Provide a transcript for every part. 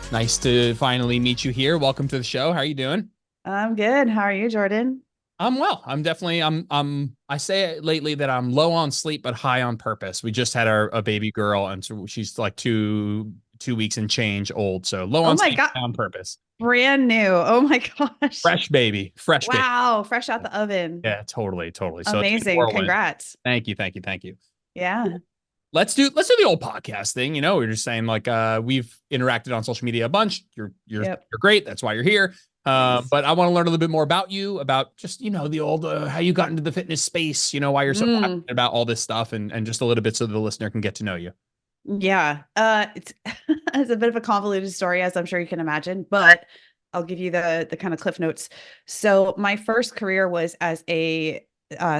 Nice to finally meet you here. Welcome to the show. How are you doing? I'm good. How are you, Jordan? I'm well. I'm definitely I say it lately that I'm low on sleep but high on purpose. We just had a baby girl and so she's like two weeks and change old. So low Oh on my sleep, God, high on purpose. brand new. Oh my gosh. Fresh baby, fresh baby. Wow, fresh out the oven. Yeah, totally, totally. So it's been a Amazing. whirlwind. Congrats. Thank you, thank you, thank you. Yeah. Let's do the old podcast thing. We're just saying like we've interacted on social media a bunch. Yep. You're great. That's why you're here. Thanks. But I want to learn a little bit more about you, about just the old how you got into the fitness space. Why you're so passionate Mm, about all this stuff, and just a little bit so the listener can get to know you. yeah. It's it's a bit of a convoluted story, as I'm sure you can imagine, but I'll give you the kind of cliff notes. So my first career was as a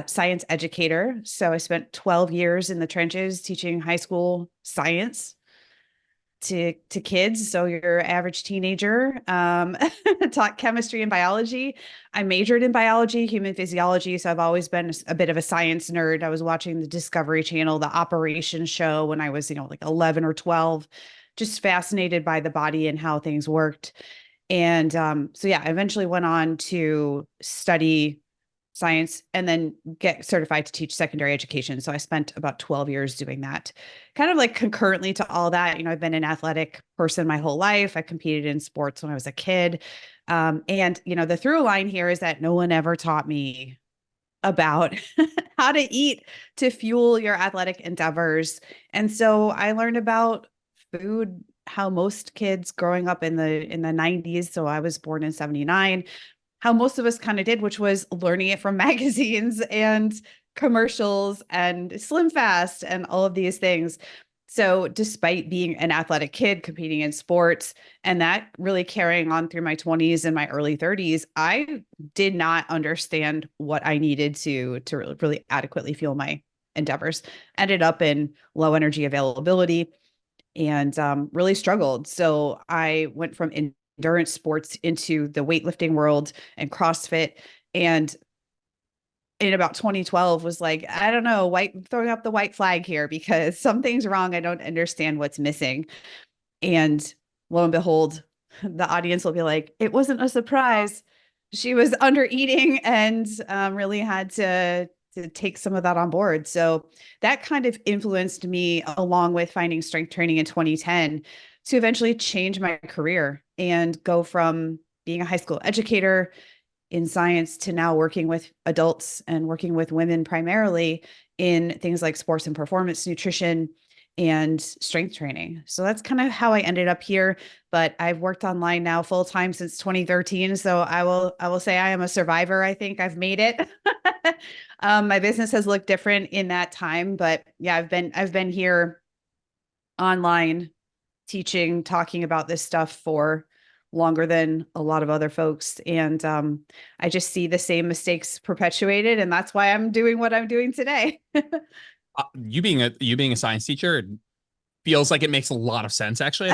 science educator. So I spent 12 years in the trenches teaching high school science to kids, so your average teenager. Taught chemistry and biology. I majored in biology, human physiology, so I've always been a bit of a science nerd. I was watching the Discovery Channel, the Operation show when I was, like 11 or 12, just fascinated by the body and how things worked. And so yeah, I eventually went on to study science and then get certified to teach secondary education. So I spent about 12 years doing that. Kind of like concurrently to all that, I've been an athletic person my whole life. I competed in sports when I was a kid. And the through line here is that no one ever taught me about how to eat to fuel your athletic endeavors. And so I learned about food, how most kids growing up in the 90s, so I was born in 79, how most of us kind of did, which was learning it from magazines and commercials and Slim Fast and all of these things. So, despite being an athletic kid competing in sports and that really carrying on through my 20s and my early 30s, I did not understand what I needed to really adequately fuel my endeavors. Ended up in low energy availability and really struggled. So I went from endurance sports into the weightlifting world and CrossFit. And in about 2012 was like, I don't know, throwing up the white flag here because something's wrong. I don't understand what's missing. And lo and behold, the audience will be like, it wasn't a surprise. She was under eating and really had to take some of that on board. So that kind of influenced me along with finding strength training in 2010 to eventually change my career and go from being a high school educator in science to now working with adults and working with women primarily in things like sports and performance nutrition and strength training. So that's kind of how I ended up here, but I've worked online now full time since 2013, so I will say I am a survivor. I think I've made it. My business has looked different in that time, but yeah, I've been here online teaching, talking about this stuff for longer than a lot of other folks. And I just see the same mistakes perpetuated. And that's why I'm doing what I'm doing today. You being a science teacher feels like it makes a lot of sense. Actually,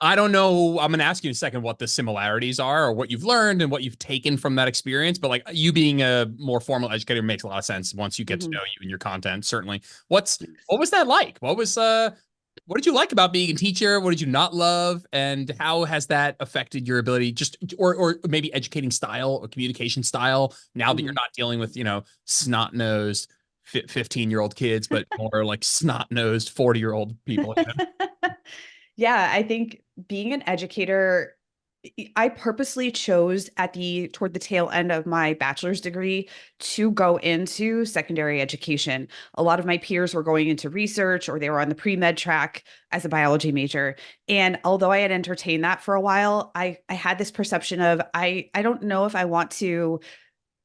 I don't know. I'm going to ask you in a second what the similarities are or what you've learned and what you've taken from that experience. But like you being a more formal educator makes a lot of sense once you get to know Mhm. you and your content. Certainly. What was that like? What did you like about being a teacher? What did you not love? And how has that affected your ability just or maybe educating style or communication style now that you're Mhm. not dealing with, snot-nosed 15-year-old kids, but more like snot-nosed 40-year-old people. Yeah, I think being an educator, I purposely chose toward the tail end of my bachelor's degree to go into secondary education. A lot of my peers were going into research or they were on the pre-med track as a biology major. And although I had entertained that for a while, I had this perception of I don't know if I want to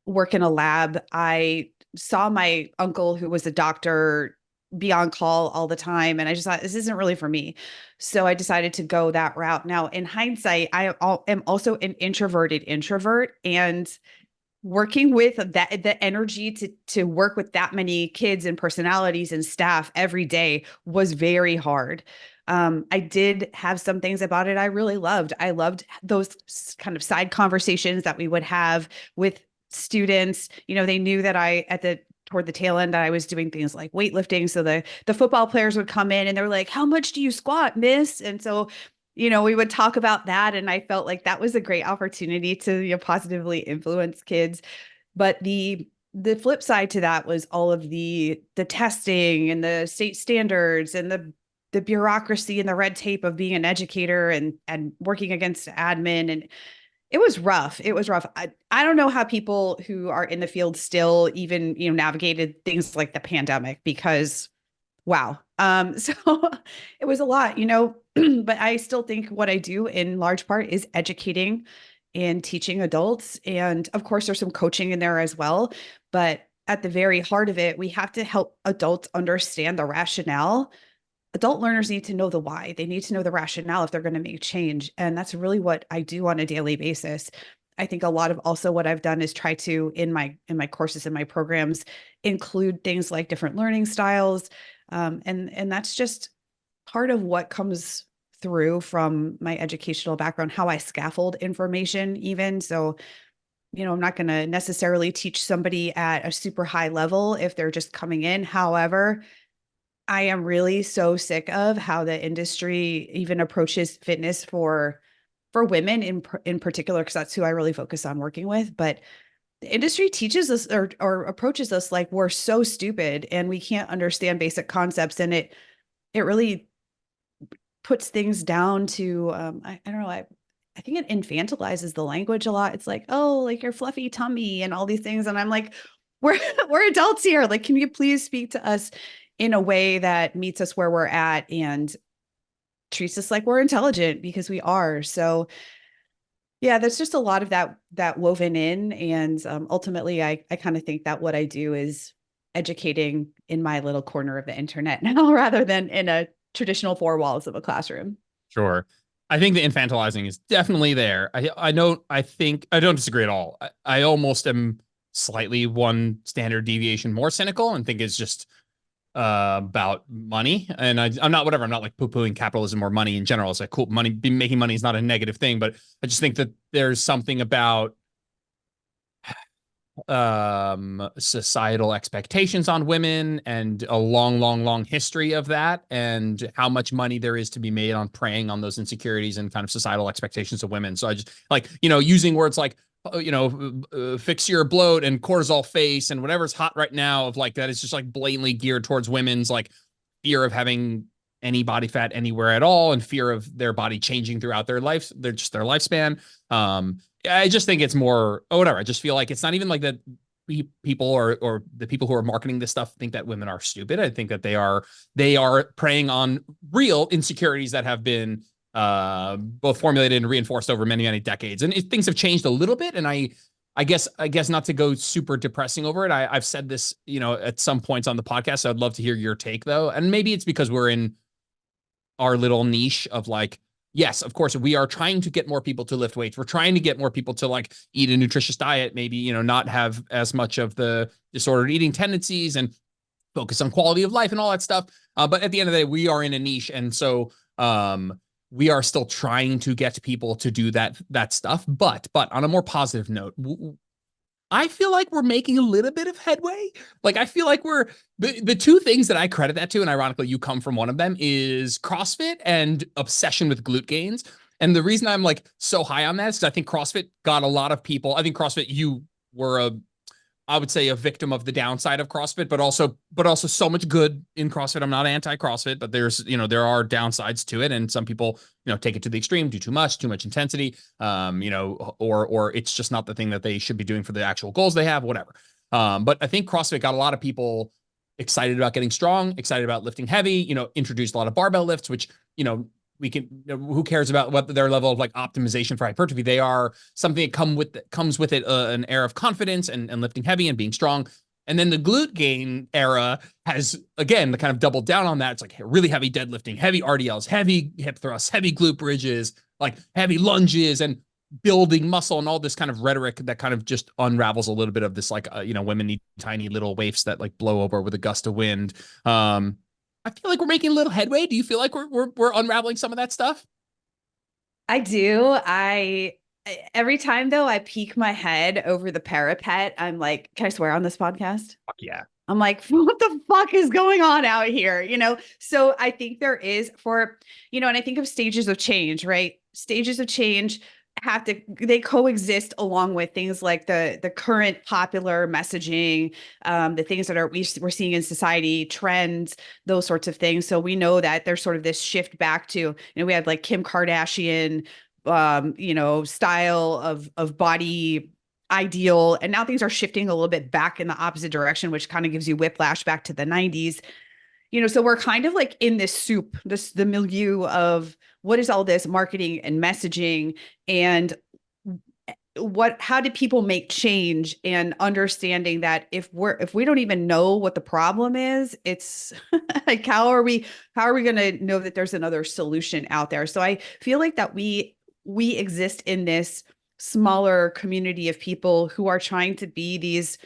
work in a lab. I saw my uncle, who was a doctor, be on call all the time. And I just thought, this isn't really for me. So I decided to go that route. Now, in hindsight, am also an introverted introvert. And working with the energy to work with that many kids and personalities and staff every day was very hard. I did have some things about it I really loved. I loved those kind of side conversations that we would have with students. They knew that toward the tail end that I was doing things like weightlifting. So the football players would come in and they're like, "How much do you squat, miss?" And so we would talk about that, and I felt like that was a great opportunity to, positively influence kids. But the flip side to that was all of the testing and the state standards and the bureaucracy and the red tape of being an educator and working against admin. And it was rough. It was rough. I don't know how people who are in the field still even, navigated things like the pandemic, because wow. So it was a lot, but I still think what I do in large part is educating and teaching adults. And of course, there's some coaching in there as well. But at the very heart of it, we have to help adults understand the rationale. Adult learners need to know the why. They need to know the rationale if they're going to make change. And that's really what I do on a daily basis. I think a lot of also what I've done is try to, in my courses and my programs, include things like different learning styles. And that's just part of what comes through from my educational background, how I scaffold information even. So, I'm not going to necessarily teach somebody at a super high level if they're just coming in. However, I am really so sick of how the industry even approaches fitness for women in particular, because that's who I really focus on working with. But the industry teaches us or approaches us like we're so stupid and we can't understand basic concepts, and it really puts things down to I don't know, I think it infantilizes the language a lot. It's like, oh, like your fluffy tummy and all these things, and I'm like, we're we're adults here. Like, can you please speak to us in a way that meets us where we're at and treats us like we're intelligent, because we are. So yeah, there's just a lot of that woven in. And ultimately, I kind of think that what I do is educating in my little corner of the internet now, rather than in a traditional four walls of a classroom. Sure. I think the infantilizing is definitely there. I think I don't disagree at all. I almost am slightly one standard deviation more cynical and think it's just about money. And I'm not whatever. I'm not like poo-pooing capitalism or money in general. It's like cool. Making money is not a negative thing, but I just think that there's something about societal expectations on women and a long history of that, and how much money there is to be made on preying on those insecurities and kind of societal expectations of women. So I just like, using words like fix your bloat and cortisol face and whatever's hot right now of like that is just like blatantly geared towards women's like fear of having any body fat anywhere at all and fear of their body changing throughout their life, their lifespan. I just think it's more, whatever. I just feel like it's not even like that people or the people who are marketing this stuff think that women are stupid. I think that they are preying on real insecurities that have been both formulated and reinforced over many decades. And things have changed a little bit. And I guess not to go super depressing over it. I've said this, at some points on the podcast. So I'd love to hear your take though. And maybe it's because we're in our little niche of like, yes, of course, we are trying to get more people to lift weights. We're trying to get more people to like eat a nutritious diet, maybe, not have as much of the disordered eating tendencies and focus on quality of life and all that stuff. But at the end of the day, we are in a niche. And so we are still trying to get people to do that stuff. But on a more positive note, I feel like we're making a little bit of headway. Like, I feel like we're the two things that I credit that to, and ironically, you come from one of them, is CrossFit and obsession with glute gains. And the reason I'm like so high on that is because I think CrossFit got a lot of people. I think CrossFit, you were I would say a victim of the downside of CrossFit, but also so much good in CrossFit. I'm not anti-CrossFit, but there's, there are downsides to it. And some people, take it to the extreme, do too much intensity, or it's just not the thing that they should be doing for the actual goals they have, whatever. But I think CrossFit got a lot of people excited about getting strong, excited about lifting heavy, introduced a lot of barbell lifts, which, we can, who cares about what their level of like optimization for hypertrophy? They are something that comes with it an air of confidence and lifting heavy and being strong. And then the glute gain era has, again, the kind of doubled down on that. It's like really heavy deadlifting, heavy RDLs, heavy hip thrusts, heavy glute bridges, like heavy lunges and building muscle and all this kind of rhetoric that kind of just unravels a little bit of this, like, women need tiny little waifs that like blow over with a gust of wind. I feel like we're making a little headway. Do you feel like we're unraveling some of that stuff? I do. I Every time though I peek my head over the parapet, I'm like, can I swear on this podcast? Fuck yeah. I'm like, what the fuck is going on out here? So I think there is and I think of stages of change, right? Stages of change they coexist along with things like the current popular messaging, the things that we're seeing in society, trends, those sorts of things. So we know that there's sort of this shift back to, we had like Kim Kardashian, style of body ideal. And now things are shifting a little bit back in the opposite direction, which kind of gives you whiplash back to the 90s. So we're kind of like in this soup, the milieu of what is all this marketing and messaging, and how did people make change, and understanding that if we don't even know what the problem is, it's like, how are we going to know that there's another solution out there? So I feel like that we exist in this smaller community of people who are trying to be these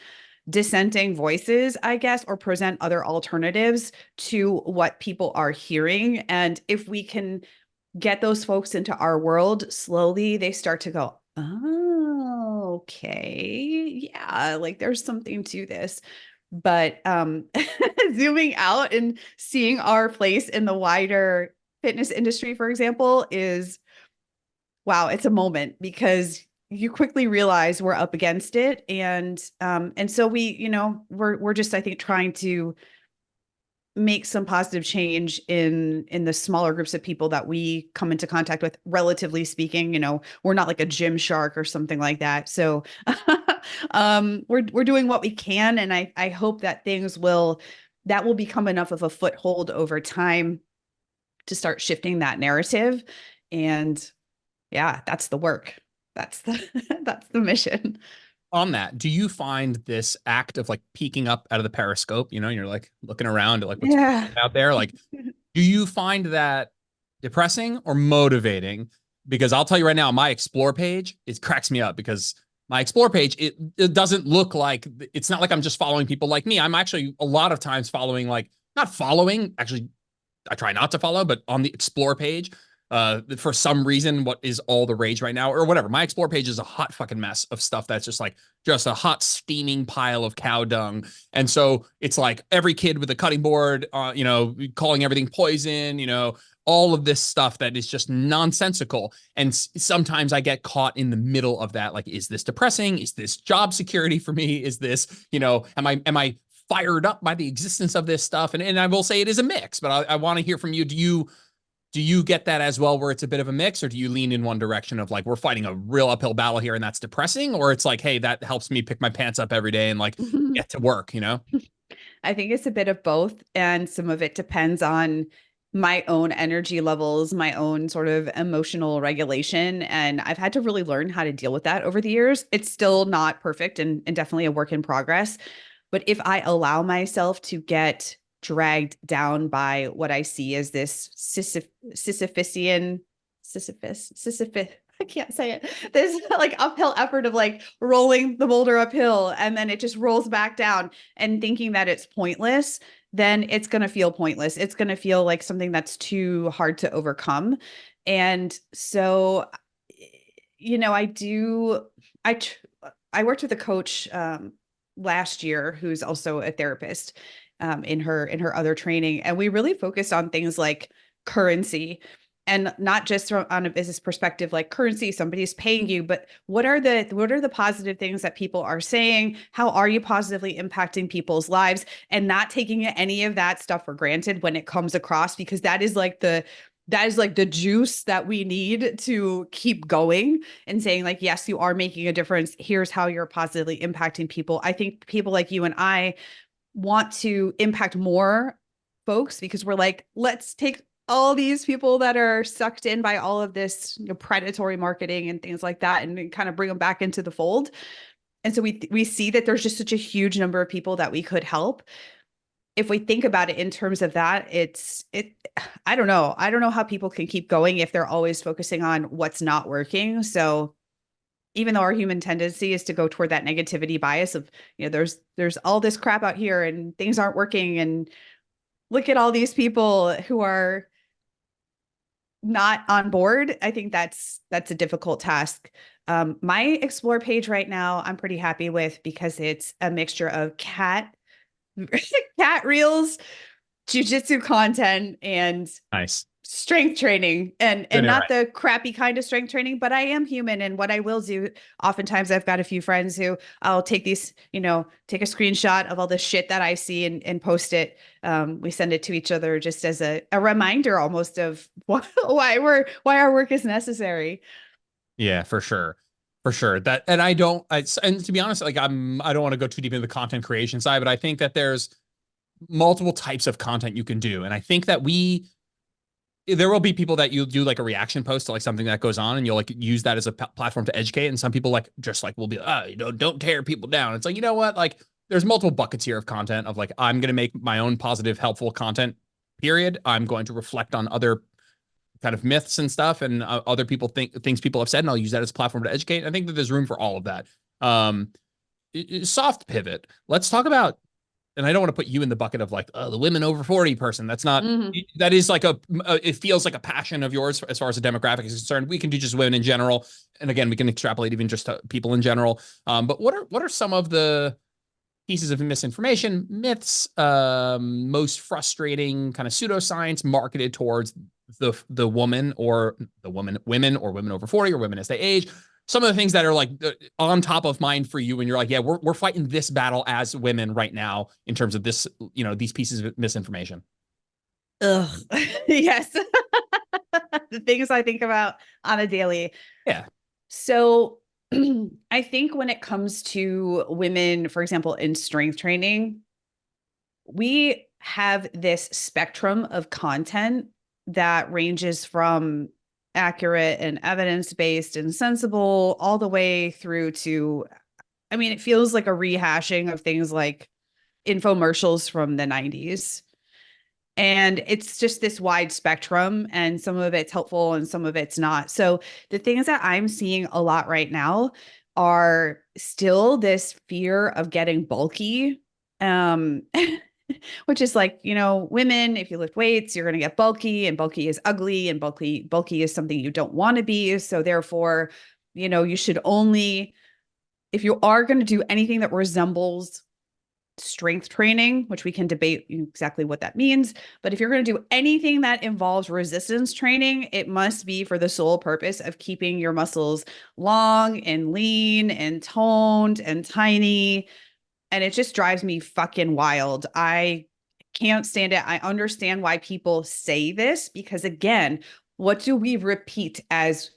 dissenting voices, I guess, or present other alternatives to what people are hearing. And if we can get those folks into our world, slowly they start to go, oh, okay, yeah, like there's something to this. But zooming out and seeing our place in the wider fitness industry, for example, is, wow, it's a moment, because you quickly realize we're up against it. And so we're just, I think, trying to make some positive change in the smaller groups of people that we come into contact with, relatively speaking. We're not like a gym shark or something like that. So we're doing what we can. And I hope that that will become enough of a foothold over time to start shifting that narrative. And yeah, that's the work. That's the mission. On that, do you find this act of like peeking up out of the periscope, you're like looking around at like what's Yeah. out there, like, do you find that depressing or motivating? Because I'll tell you right now, my explore page, it cracks me up, because my explore page, it doesn't look like, it's not like I'm just following people like me. I'm actually a lot of times following, like, not following, actually, I try not to follow, but on the explore page, for some reason, what is all the rage right now, or whatever. My explore page is a hot fucking mess of stuff that's just a hot steaming pile of cow dung. And so it's like every kid with a cutting board, calling everything poison, all of this stuff that is just nonsensical. And sometimes I get caught in the middle of that. Like, is this depressing? Is this job security for me? Is this, am I fired up by the existence of this stuff? And I will say it is a mix, but I want to hear from you. Do you get that as well, where it's a bit of a mix, or do you lean in one direction of like, we're fighting a real uphill battle here and that's depressing? Or it's like, hey, that helps me pick my pants up every day and like get to work, I think it's a bit of both. And some of it depends on my own energy levels, my own sort of emotional regulation. And I've had to really learn how to deal with that over the years. It's still not perfect, and definitely a work in progress. But if I allow myself to get dragged down by what I see as this Sisyphus, I can't say it. This like uphill effort of like rolling the boulder uphill, and then it just rolls back down, and thinking that it's pointless, then it's going to feel pointless. It's going to feel like something that's too hard to overcome. And so, I do, I worked with a coach last year who's also a therapist, in her other training, and we really focused on things like currency, and not just on a business perspective, like currency, somebody's paying you, but what are the positive things that people are saying? How are you positively impacting people's lives, and not taking any of that stuff for granted when it comes across, because that is like the juice that we need to keep going, and saying like, yes, you are making a difference. Here's how you're positively impacting people. I think people like you and I want to impact more folks, because we're like, let's take all these people that are sucked in by all of this predatory marketing and things like that, and kind of bring them back into the fold. And so we see that there's just such a huge number of people that we could help. If we think about it in terms of that, I don't know. I don't know how people can keep going if they're always focusing on what's not working. So even though our human tendency is to go toward that negativity bias of, there's all this crap out here and things aren't working, and look at all these people who are not on board. I think that's a difficult task. My explore page right now, I'm pretty happy with because it's a mixture of cat reels, jujitsu content, and Nice. strength training, and Doing it not right. the crappy kind of strength training, but I am human. And what I will do, oftentimes I've got a few friends who I'll take these, take a screenshot of all the shit that I see and post it. We send it to each other just as a reminder almost of why our work is necessary. Yeah, for sure. For sure. That, and I don't, and to be honest, like I don't want to go too deep into the content creation side, but I think that there's multiple types of content you can do. And I think that there will be people that you'll do like a reaction post to like something that goes on and you'll like use that as a platform to educate. And some people like just like will be, don't tear people down. It's like, you know what? Like there's multiple buckets here of content of like, I'm going to make my own positive, helpful content, period. I'm going to reflect on other kind of myths and stuff and other people things people have said, and I'll use that as a platform to educate. I think that there's room for all of that. Um, Soft pivot. Let's talk about, and I don't want to put you in the bucket of like the women over 40 person. That's not, Mm-hmm. that is like it feels like a passion of yours as far as the demographic is concerned. We can do just women in general. And again, we can extrapolate even just to people in general. But what are some of the pieces of misinformation, myths, most frustrating kind of pseudoscience marketed towards the woman or women or women over 40 or women as they age? Some of the things that are like on top of mind for you when you're like, yeah, we're fighting this battle as women right now in terms of this, these pieces of misinformation. Ugh. Yes. The things I think about on a daily. Yeah. So I think when it comes to women, for example, in strength training, we have this spectrum of content that ranges from accurate and evidence-based and sensible all the way through to, I mean, it feels like a rehashing of things like infomercials from the 90s. And it's just this wide spectrum, and some of it's helpful and some of it's not. So the things that I'm seeing a lot right now are still this fear of getting bulky. Um, which is like, women, if you lift weights, you're going to get bulky, and bulky is ugly, and bulky is something you don't want to be. So therefore, you should only, if you are going to do anything that resembles strength training, which we can debate exactly what that means. But if you're going to do anything that involves resistance training, it must be for the sole purpose of keeping your muscles long and lean and toned and tiny. And it just drives me fucking wild. I can't stand it. I understand why people say this because, again, what do we repeat as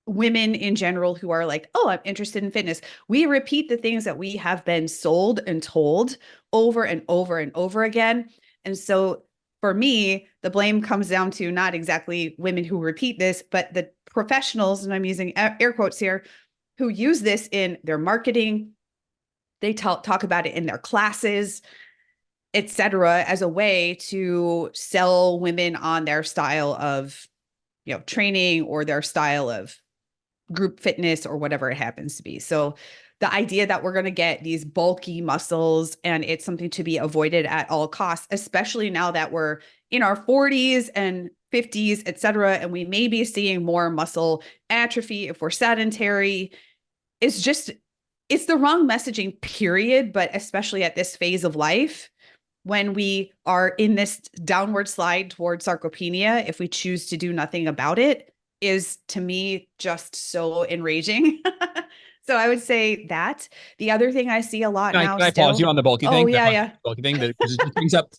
women in general who are like, oh, I'm interested in fitness? We repeat the things that we have been sold and told over and over and over again. And so for me, the blame comes down to not exactly women who repeat this, but the professionals, and I'm using air quotes here, who use this in their marketing. They talk about it in their classes, etc., as a way to sell women on their style of, training or their style of group fitness or whatever it happens to be. So the idea that we're going to get these bulky muscles and it's something to be avoided at all costs, especially now that we're in our 40s and 50s, etc., and we may be seeing more muscle atrophy if we're sedentary, is just, it's the wrong messaging, period. But especially at this phase of life, when we are in this downward slide towards sarcopenia, if we choose to do nothing about it, is to me just so enraging. So I would say that. The other thing I see a lot now Can I pause you still. on the bulky Oh, thing? yeah, yeah. Bulky thing that because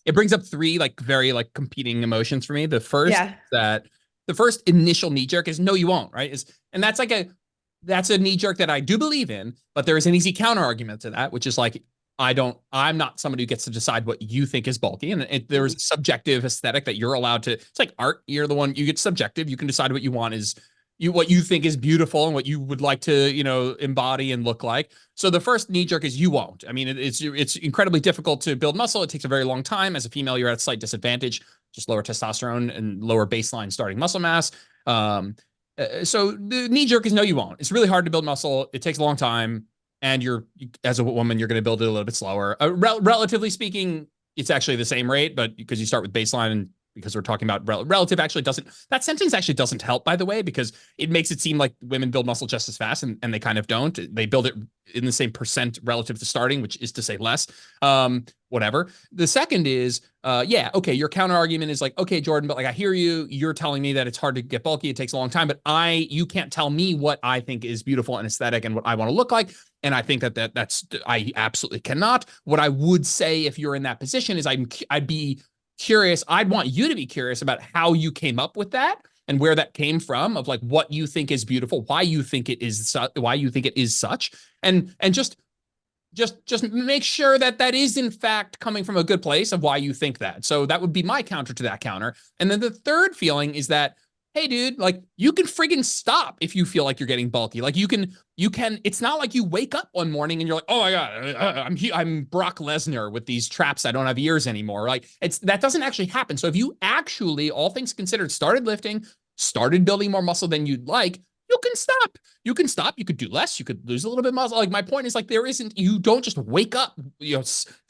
it brings up three like very like competing emotions for me. The first Yeah. that the first initial knee jerk is no, you won't, right? And that's a knee jerk that I do believe in, but there is an easy counter argument to that, which is like I'm not somebody who gets to decide what you think is bulky. And there is a subjective aesthetic that you're allowed to, it's like art. You're the one, you get subjective. You can decide what you want is what you think is beautiful and what you would like to, embody and look like. So the first knee jerk is you won't. I mean, it's incredibly difficult to build muscle. It takes a very long time. As a female, you're at a slight disadvantage, just lower testosterone and lower baseline starting muscle mass. So the knee jerk is no, you won't. It's really hard to build muscle. It takes a long time. And as a woman, you're going to build it a little bit slower. Relatively speaking, it's actually the same rate, but because you start with baseline and because we're talking about relative actually doesn't, that sentence actually doesn't help, by the way, because it makes it seem like women build muscle just as fast, and they kind of don't. They build it in the same percent relative to starting, which is to say less. Whatever. The second is, yeah, okay, your counter argument is like, okay, Jordan, but like, I hear you. You're telling me that it's hard to get bulky. It takes a long time, but you can't tell me what I think is beautiful and aesthetic and what I want to look like. And I think that's I absolutely cannot. What I would say if you're in that position is I'd be curious. I'd want you to be curious about how you came up with that and where that came from, of like what you think is beautiful, why you think it is such, and just make sure that that is in fact coming from a good place of why you think that. So that would be my counter to that counter. And then the third feeling is that, hey, dude, like you can friggin' stop if you feel like you're getting bulky. Like you can, it's not like you wake up one morning and you're like, oh my God, I'm Brock Lesnar with these traps. I don't have ears anymore. Like that doesn't actually happen. So if you actually, all things considered, started lifting, started building more muscle than you'd like, you can stop. You can stop. You could do less. You could lose a little bit of muscle. Like my point is like, you don't just wake up,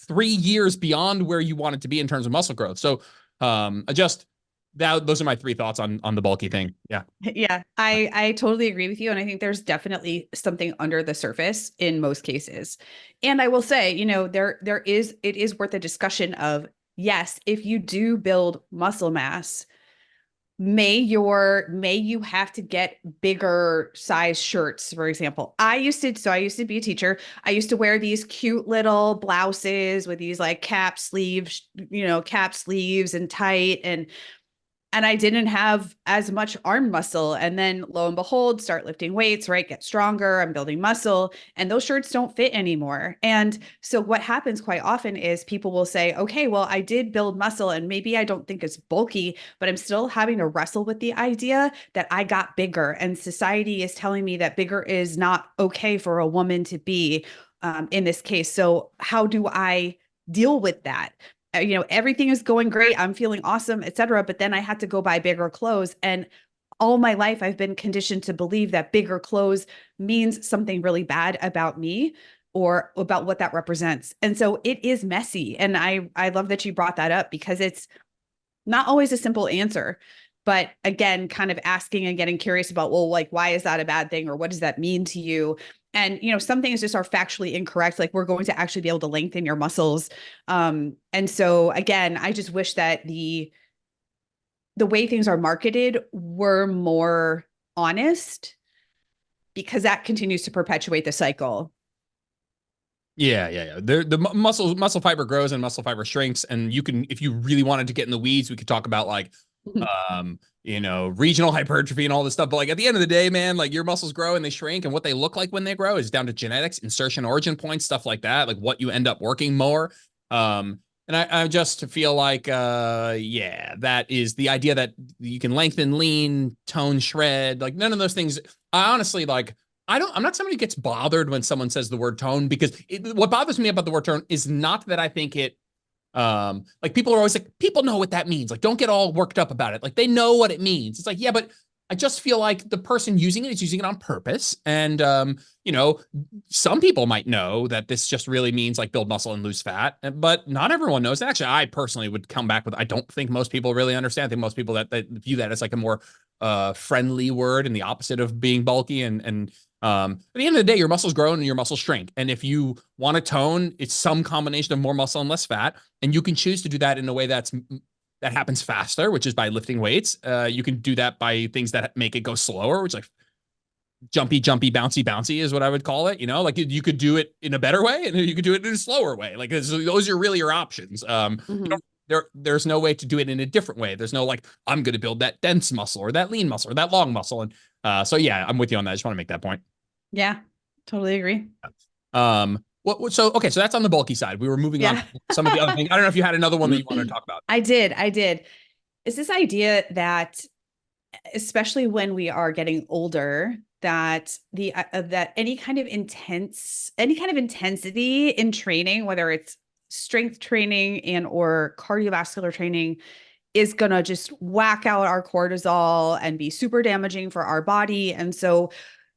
3 years beyond where you want it to be in terms of muscle growth. So those are my 3 thoughts on the bulky thing. Yeah. Yeah, I totally agree with you. And I think there's definitely something under the surface in most cases. And I will say, it is worth a discussion of, yes, if you do build muscle mass, may you have to get bigger size shirts, for example. I used to be a teacher. I used to wear these cute little blouses with these like cap sleeves and tight, and I didn't have as much arm muscle. And then lo and behold, start lifting weights, right? Get stronger. I'm building muscle, and those shirts don't fit anymore. And so what happens quite often is people will say, okay, well, I did build muscle and maybe I don't think it's bulky, but I'm still having to wrestle with the idea that I got bigger, and society is telling me that bigger is not okay for a woman to be, in this case. So how do I deal with that? Everything is going great. I'm feeling awesome, etc. But then I had to go buy bigger clothes. And all my life, I've been conditioned to believe that bigger clothes means something really bad about me or about what that represents. And so it is messy. And I love that you brought that up, because it's not always a simple answer. But again, kind of asking and getting curious about, well, like, why is that a bad thing? Or what does that mean to you? And, some things just are factually incorrect. Like, we're going to actually be able to lengthen your muscles. And so again, I just wish that the way things are marketed were more honest, because that continues to perpetuate the cycle. Yeah. The muscle fiber grows and muscle fiber shrinks. And you can, if you really wanted to get in the weeds, we could talk about like, regional hypertrophy and all this stuff. But like at the end of the day, man, like your muscles grow and they shrink, and what they look like when they grow is down to genetics, insertion origin points, stuff like that, like what you end up working more. And I just feel like, that is the idea that you can lengthen, lean, tone, shred, like none of those things. I honestly like, I'm not somebody who gets bothered when someone says the word tone, because what bothers me about the word tone is not that I think it, like people are always like, people know what that means. Like, don't get all worked up about it. Like they know what it means. It's like, yeah, but I just feel like the person using it is using it on purpose. And, some people might know that this just really means like build muscle and lose fat, but not everyone knows. Actually, I personally would come back with, I don't think most people really understand. I think most people that view that as like a more friendly word and the opposite of being bulky. And at the end of the day, your muscles grow and your muscles shrink. And if you want to tone, it's some combination of more muscle and less fat. And you can choose to do that in a way that happens faster, which is by lifting weights. You can do that by things that make it go slower, which like jumpy, bouncy is what I would call it. Like you could do it in a better way and you could do it in a slower way. Like those are really your options. There's no way to do it in a different way. There's no like, I'm going to build that dense muscle or that lean muscle or that long muscle. And so yeah, I'm with you on that. I just want to make that point. Yeah, totally agree. So that's on the bulky side. We were moving on to some of the other things. I don't know if you had another one that you wanted to talk about. I did. It's this idea that, especially when we are getting older, that that any kind of intensity in training, whether it's strength training and or cardiovascular training, is going to just whack out our cortisol and be super damaging for our body. And so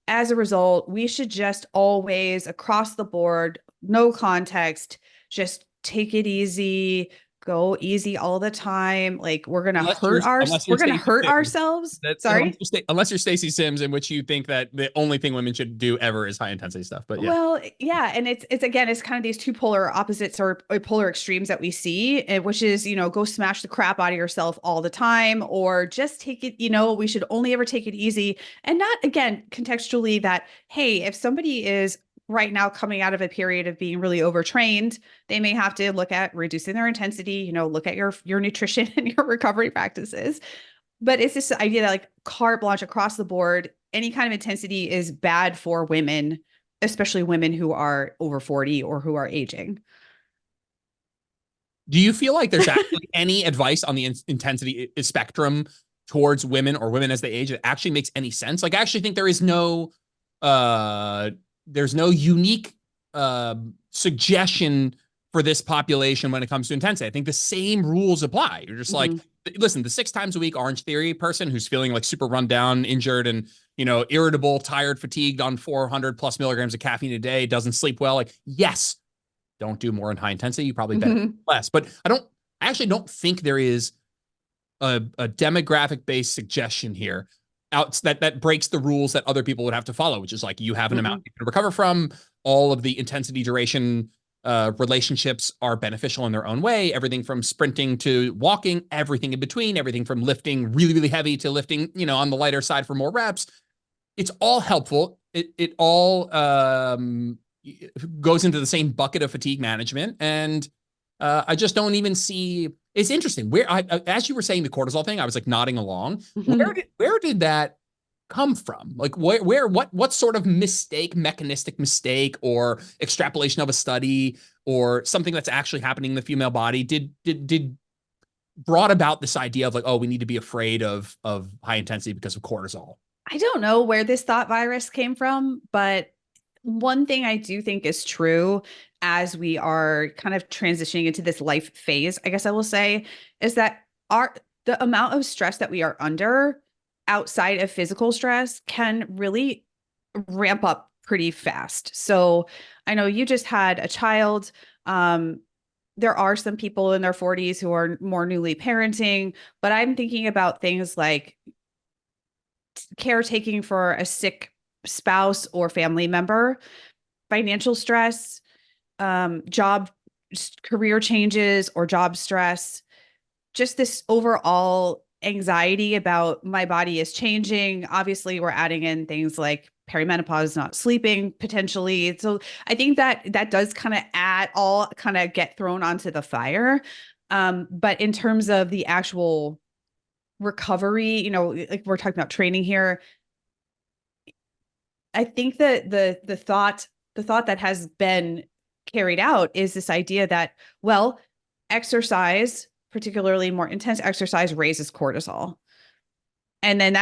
as a result, we should just always, across the board, no context, just take it easy, go easy all the time. Like Unless we're you're going to Stacey hurt Sims, ourselves. that Sorry. unless you're Stacey Sims, in which you think that the only thing women should do ever is high intensity stuff. But yeah. Well, yeah, and it's again, it's kind of these two polar opposites or polar extremes that we see, which is, go smash the crap out of yourself all the time, or just take it, we should only ever take it easy. And not, again, contextually that, hey, if somebody is right now coming out of a period of being really overtrained, they may have to look at reducing their intensity, look at your nutrition and your recovery practices. But it's this idea that like carte blanche across the board, any kind of intensity is bad for women, especially women who are over 40 or who are aging. Do you feel like there's actually any advice on the intensity spectrum towards women or women as they age that actually makes any sense? Like, I actually think there's no unique suggestion for this population when it comes to intensity. I think the same rules apply. You're just like, listen, the 6 times a week Orange Theory person who's feeling like super run down, injured, and irritable, tired, fatigued on 400 plus milligrams of caffeine a day, doesn't sleep well. Like, yes, don't do more in high intensity. You probably benefit less. But I actually don't think there is a demographic based suggestion here that breaks the rules that other people would have to follow, which is like you have an amount you can recover from. All of the intensity duration relationships are beneficial in their own way. Everything from sprinting to walking, everything in between, everything from lifting really, really heavy to lifting, on the lighter side for more reps. It's all helpful. It all goes into the same bucket of fatigue management. And I just don't even see. It's interesting where as you were saying the cortisol thing, I was like nodding along. Where did that come from? Like what sort of mechanistic mistake or extrapolation of a study or something that's actually happening in the female body did brought about this idea of like, oh, we need to be afraid of high intensity because of cortisol? I don't know where this thought virus came from, but one thing I do think is true as we are kind of transitioning into this life phase, I guess I will say, is that the amount of stress that we are under outside of physical stress can really ramp up pretty fast. So I know you just had a child. There are some people in their 40s who are more newly parenting, but I'm thinking about things like caretaking for a sick spouse or family member, financial stress, job career changes or job stress, just this overall anxiety about my body is changing. Obviously, we're adding in things like perimenopause, not sleeping potentially. So I think that does kind of get thrown onto the fire. But in terms of the actual recovery, like we're talking about training here, I think that the thought that has been carried out is this idea that, well, exercise, particularly more intense exercise, raises cortisol. And then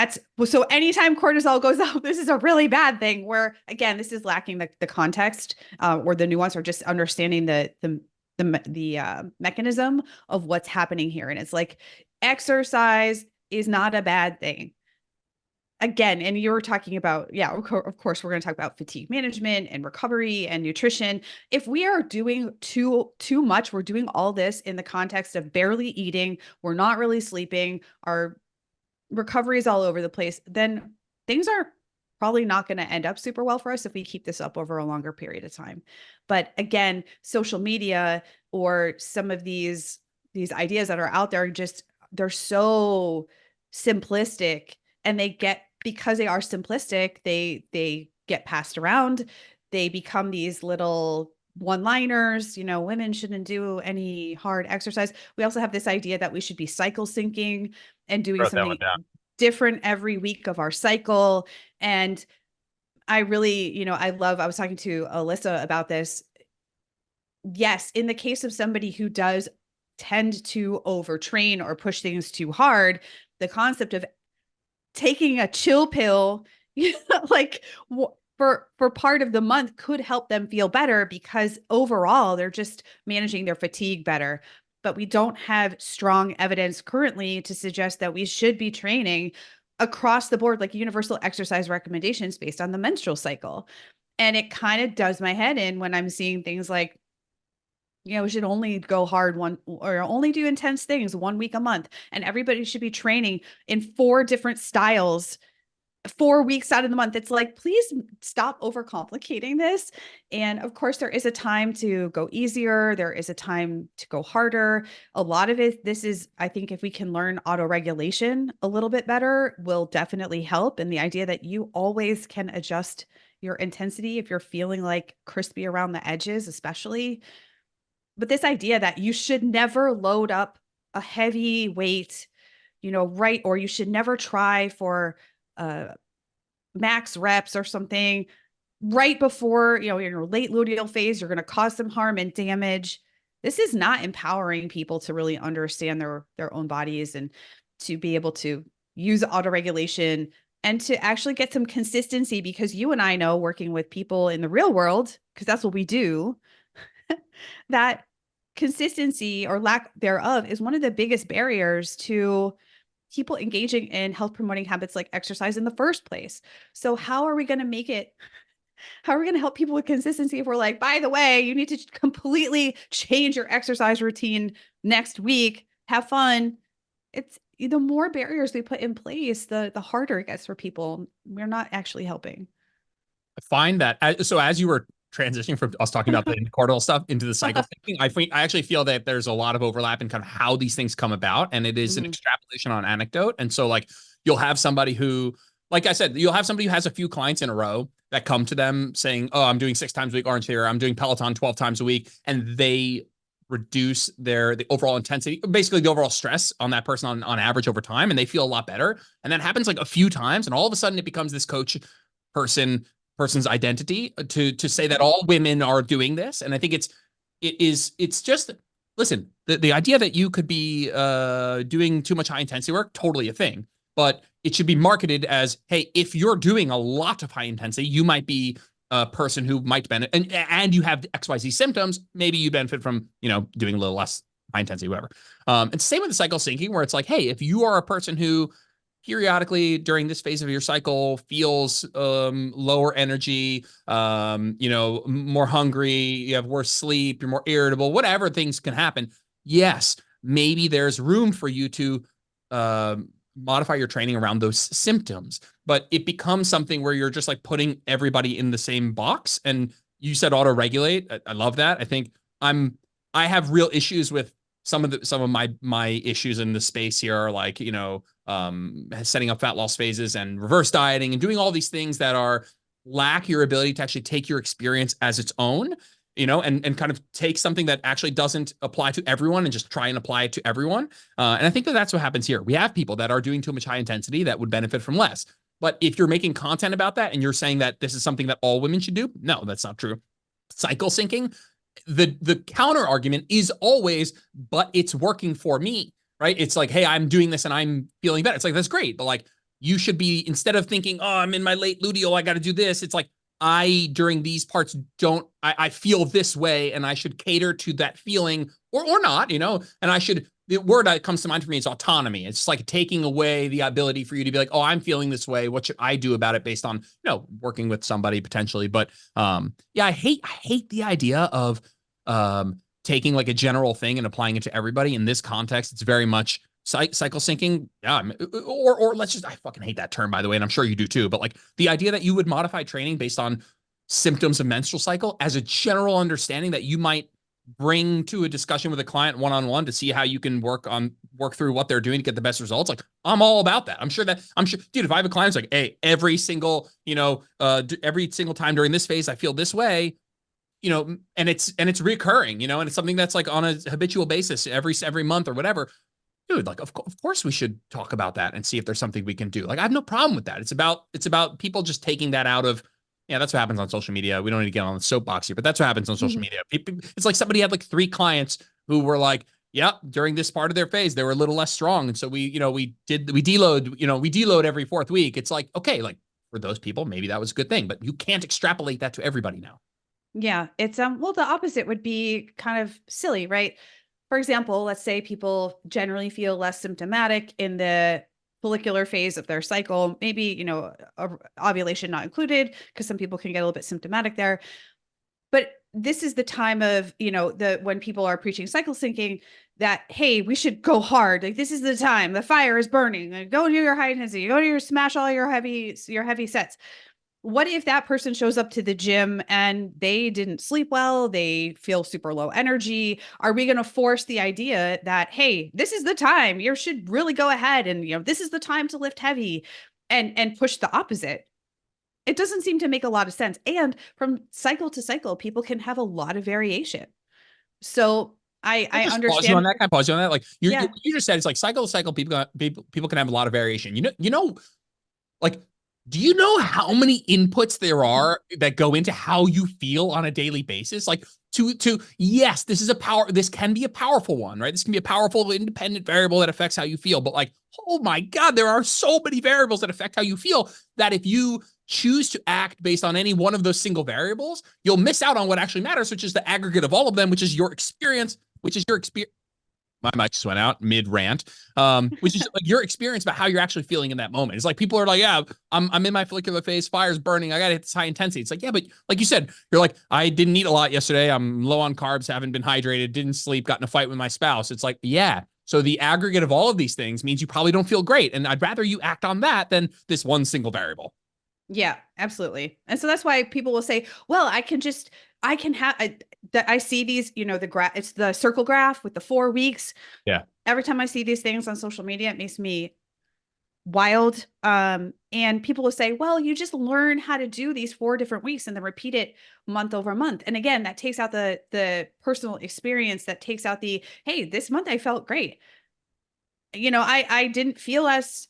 so anytime cortisol goes up, this is a really bad thing, where again, this is lacking the context or the nuance, or just understanding the mechanism of what's happening here. And it's like, exercise is not a bad thing. Again, and you were talking about, yeah, of course, we're going to talk about fatigue management and recovery and nutrition. If we are doing too much, we're doing all this in the context of barely eating, we're not really sleeping, our recovery is all over the place, then things are probably not going to end up super well for us if we keep this up over a longer period of time. But again, social media or some of these ideas that are out there, they're so simplistic, and because they are simplistic, they get passed around. They become these little one-liners, women shouldn't do any hard exercise. We also have this idea that we should be cycle syncing and doing something different every week of our cycle. And I really, I was talking to Alyssa about this. Yes, in the case of somebody who does tend to overtrain or push things too hard, the concept of taking a chill pill, like for part of the month, could help them feel better, because overall they're just managing their fatigue better. But we don't have strong evidence currently to suggest that we should be training across the board, like universal exercise recommendations based on the menstrual cycle. And it kind of does my head in when I'm seeing things like We should only go hard one or only do intense things 1 week a month. And everybody should be training in 4 different styles 4 weeks out of the month. It's like, please stop overcomplicating this. And of course, there is a time to go easier. There is a time to go harder. A lot of it, this is, I think if we can learn auto regulation a little bit better, will definitely help. And the idea that you always can adjust your intensity if you're feeling like crispy around the edges, especially. But this idea that you should never load up a heavy weight, right, or you should never try for max reps or something right before, in your late luteal phase, you're going to cause some harm and damage. This is not empowering people to really understand their own bodies and to be able to use autoregulation and to actually get some consistency, because you and I know, working with people in the real world, because that's what we do, that consistency or lack thereof is one of the biggest barriers to people engaging in health promoting habits like exercise in the first place. So how are we going to make it? How are we going to help people with consistency if we're like, by the way, you need to completely change your exercise routine next week, have fun? It's the more barriers we put in place, the harder it gets for people. We're not actually helping. I find that so as you were transitioning from us talking about the cortisol stuff into the cycle thinking, I actually feel that there's a lot of overlap in kind of how these things come about, and it is an extrapolation on anecdote. And so like you'll have somebody who, like I said, you'll have somebody who has a few clients in a row that come to them saying, oh, I'm doing 6 times a week Orange Theory, I'm doing Peloton 12 times a week, and they reduce the overall intensity, basically the overall stress on that person on average over time, and they feel a lot better. And that happens like a few times, and all of a sudden it becomes this coach person's identity to say that all women are doing this. And I think it's just, listen, the idea that you could be doing too much high intensity work, totally a thing, but it should be marketed as, hey, if you're doing a lot of high intensity, you might be a person who might benefit, and you have XYZ symptoms, maybe you benefit from, doing a little less high intensity, whatever. And same with the cycle syncing, where it's like, hey, if you are a person who periodically during this phase of your cycle feels lower energy, more hungry, you have worse sleep, you're more irritable, whatever things can happen. Yes, maybe there's room for you to modify your training around those symptoms, but it becomes something where you're just like putting everybody in the same box. And you said auto regulate. I love that. I think I have real issues with some of my issues in the space here are like, setting up fat loss phases and reverse dieting and doing all these things that lack your ability to actually take your experience as its own, and kind of take something that actually doesn't apply to everyone and just try and apply it to everyone. And I think that's what happens here. We have people that are doing too much high intensity that would benefit from less. But if you're making content about that and you're saying that this is something that all women should do, no, that's not true. Cycle syncing, the counter argument is always, but it's working for me, right? It's like, hey, I'm doing this and I'm feeling better. It's like, that's great. But like, you should be, instead of thinking, oh, I'm in my late luteal, I got to do this. It's like, during these parts, I feel this way and I should cater to that feeling or not, and the word that comes to mind for me is autonomy. It's like taking away the ability for you to be like, oh, I'm feeling this way. What should I do about it based on, working with somebody potentially. But yeah, I hate the idea of taking like a general thing and applying it to everybody. In this context, it's very much cycle syncing. Yeah. Or let's just, I fucking hate that term, by the way. And I'm sure you do too, but like the idea that you would modify training based on symptoms of menstrual cycle as a general understanding that you might bring to a discussion with a client one-on-one to see how you can work through what they're doing to get the best results. Like, I'm all about that. I'm sure, dude, if I have a client who's like, hey, every single time during this phase, I feel this way, and it's recurring, and it's something that's like on a habitual basis every month or whatever. Dude, like, of course we should talk about that and see if there's something we can do. Like, I have no problem with that. It's about people just taking that out of, yeah, that's what happens on social media. We don't need to get on the soapbox here, but that's what happens on social media. It's like somebody had like 3 clients who were like, yeah, during this part of their phase, they were a little less strong. And so we deload every 4th week. It's like, okay, like for those people, maybe that was a good thing, but you can't extrapolate that to everybody now. Yeah, it's well, the opposite would be kind of silly, right? For example, let's say people generally feel less symptomatic in the follicular phase of their cycle, maybe, ovulation not included, because some people can get a little bit symptomatic there. But this is the time of, when people are preaching cycle syncing that, hey, we should go hard. Like, this is the time, the fire is burning. Like, go to your high intensity, go to your smash all your heavy sets. What if that person shows up to the gym and they didn't sleep well? They feel super low energy. Are we going to force the idea that, hey, this is the time you should really go ahead and, this is the time to lift heavy, and push the opposite? It doesn't seem to make a lot of sense. And from cycle to cycle, people can have a lot of variation. So I Just pause you on understand. that. Can I pause you on that? Like Yeah. you just said, it's like cycle to cycle. People can have a lot of variation. Like, do you know how many inputs there are that go into how you feel on a daily basis? Like, yes, this can be a powerful one, right? This can be a powerful independent variable that affects how you feel. But like, oh my God, there are so many variables that affect how you feel that if you choose to act based on any one of those single variables, you'll miss out on what actually matters, which is the aggregate of all of them, which is your experience, my mic just went out mid rant, which is like your experience about how you're actually feeling in that moment. It's like people are like, yeah, I'm in my follicular phase, fire's burning, I gotta hit this high intensity. It's like, yeah, but like you said, you're like, I didn't eat a lot yesterday, I'm low on carbs, haven't been hydrated, didn't sleep, got in a fight with my spouse. It's like, yeah. So the aggregate of all of these things means you probably don't feel great. And I'd rather you act on that than this one single variable. Yeah, absolutely. And so that's why people will say, well, I can have that. I see these, it's the circle graph with the 4 weeks. Yeah. Every time I see these things on social media, it makes me wild. And people will say, well, you just learn how to do these 4 different weeks and then repeat it month over month. And again, that takes out the personal experience, that takes out hey, this month I felt great. I didn't feel as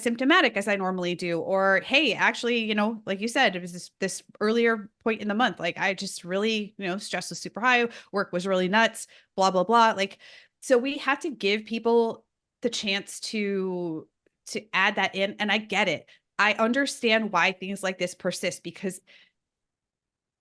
symptomatic as I normally do, or, hey, actually, like you said, it was this earlier point in the month. Like, I just really, stress was super high, work was really nuts, blah, blah, blah. Like, so we have to give people the chance to add that in. And I get it. I understand why things like this persist, because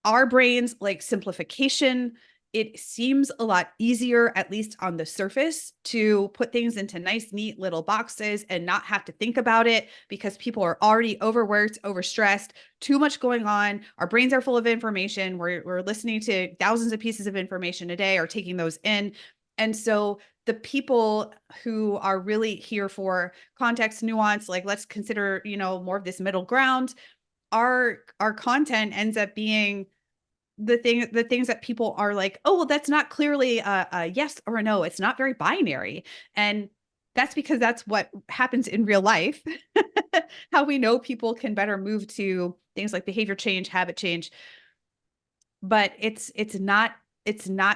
our brains like simplification. It seems a lot easier, at least on the surface, to put things into nice, neat little boxes and not have to think about it, because people are already overworked, overstressed, too much going on. Our brains are full of information. We're listening to thousands of pieces of information a day, or taking those in. And so the people who are really here for context, nuance, like, let's consider, more of this middle ground, our content ends up being the things that people are like, oh, well, that's not clearly a yes or a no. It's not very binary. And that's because that's what happens in real life. How we know people can better move to things like behavior change, habit change. But it's not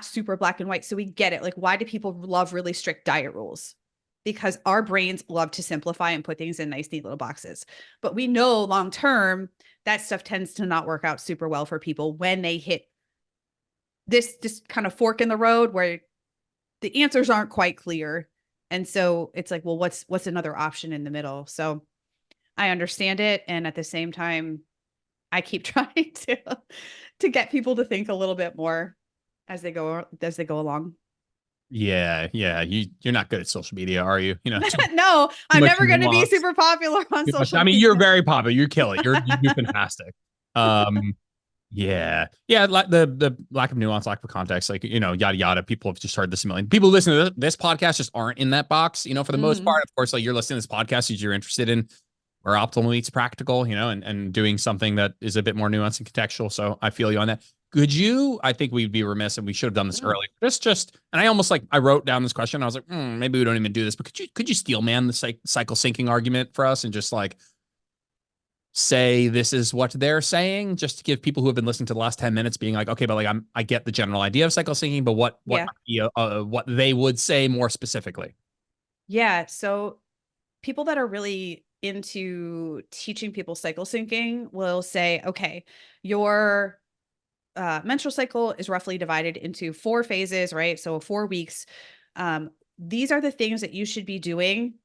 super black and white. So we get it. Like, why do people love really strict diet rules? Because our brains love to simplify and put things in nice, neat little boxes. But we know long term that stuff tends to not work out super well for people when they hit this kind of fork in the road where the answers aren't quite clear. And so it's like, well, what's another option in the middle? So I understand it. And at the same time, I keep trying to get people to think a little bit more as they go along. Yeah. Yeah. You're not good at social media, are you? No, Too I'm much never going to be nuance. super popular on social I mean, media. you're very popular. You kill it. You do fantastic. Yeah, yeah. Like the lack of nuance, lack of context, like yada yada. People have just heard this a million. People listening to this podcast just aren't in that box. For the most part, of course, like, you're listening to this podcast because you're interested in where optimal meets practical. And doing something that is a bit more nuanced and contextual. So I feel you on that. Could you? I think we'd be remiss, and we should have done this earlier. And I almost I wrote down this question. I was like, maybe we don't even do this, but could you steel man the cycle syncing argument for us and just say this is what they're saying, just to give people who have been listening to the last 10 minutes being like, okay, but like, I get the general idea of cycle syncing, but what they would say more specifically. Yeah. So people that are really into teaching people cycle syncing will say, okay, your menstrual cycle is roughly divided into 4 phases, right? So 4 weeks. These are the things that you should be doing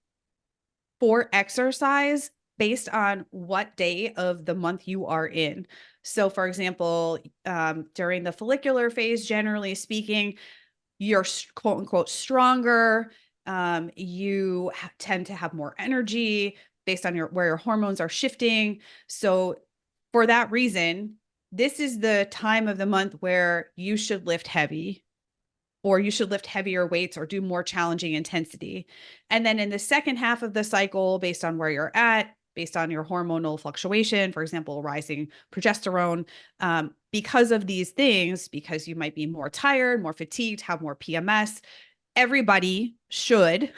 for exercise based on what day of the month you are in. So, for example, during the follicular phase, generally speaking, you're quote unquote stronger. You tend to have more energy based on where your hormones are shifting. So, for that reason, this is the time of the month where you should lift heavy, or you should lift heavier weights or do more challenging intensity. And then in the second half of the cycle, based on where you're at, based on your hormonal fluctuation, for example, rising progesterone, because of these things, because you might be more tired, more fatigued, have more PMS, everybody should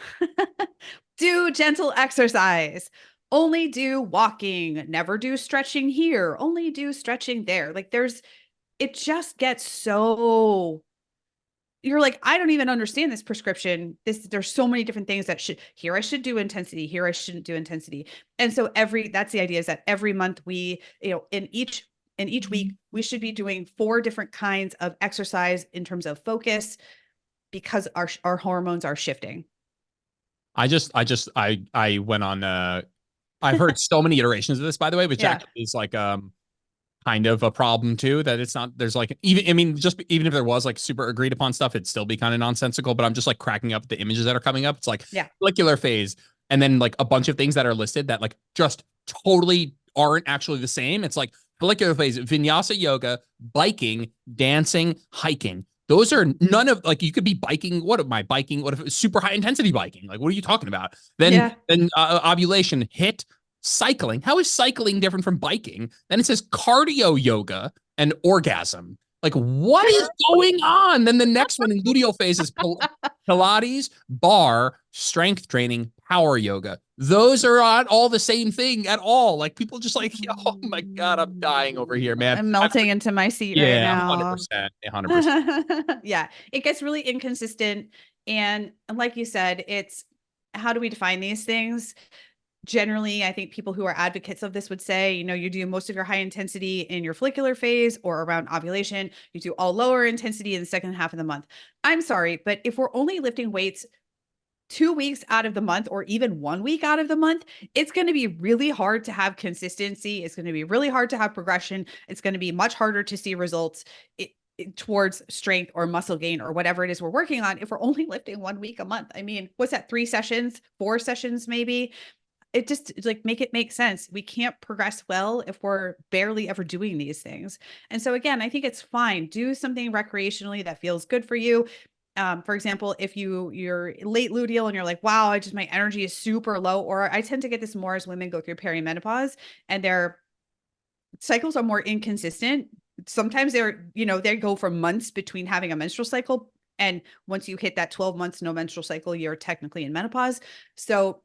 do gentle exercise. Only do walking, never do stretching here, only do stretching there. Like it just gets so, you're like, I don't even understand this prescription. There's so many different things that here I should do intensity, here I shouldn't do intensity. And so that's the idea, is that every month we, in each week, we should be doing 4 different kinds of exercise in terms of focus, because our hormones are shifting. I went on, I've heard so many iterations of this, by the way, which Yeah. actually is like, kind of a problem too, that it's not, there's like, even, I mean, just even if there was like super agreed upon stuff, it'd still be kind of nonsensical, but I'm just like cracking up the images that are coming up. It's like Yeah. follicular phase, and then like a bunch of things that are listed that like just totally aren't actually the same. It's like follicular phase, vinyasa yoga, biking, dancing, hiking. Those are none of, like, you could be biking. What am I biking? What if it was super high intensity biking? Like, what are you talking about? Then, Yeah. ovulation, hit, cycling. How is cycling different from biking? Then it says cardio yoga and orgasm. Like, what is going on? Then the next one in luteal phase is Pilates, bar, strength training, power yoga. Those are not all the same thing at all. Like, people just like, oh my God, I'm dying over here, man. I'm melting into my seat right Yeah, now. 100%. 100%. Yeah, it gets really inconsistent. And like you said, it's, how do we define these things? Generally, I think people who are advocates of this would say, you do most of your high intensity in your follicular phase or around ovulation. You do all lower intensity in the second half of the month. I'm sorry, but if we're only lifting weights 2 weeks out of the month, or even 1 week out of the month, it's going to be really hard to have consistency. It's going to be really hard to have progression. It's going to be much harder to see results towards strength or muscle gain or whatever it is we're working on if we're only lifting 1 week a month. I mean, what's that? 3 sessions, 4 sessions, maybe? It just, like, make it make sense. We can't progress well if we're barely ever doing these things. And so again, I think it's fine. Do something recreationally that feels good for you. For example, if you're late luteal and you're like, wow, my energy is super low, or I tend to get this more as women go through perimenopause and their cycles are more inconsistent. Sometimes they go for months between having a menstrual cycle. And once you hit that 12 months, no menstrual cycle, you're technically in menopause. So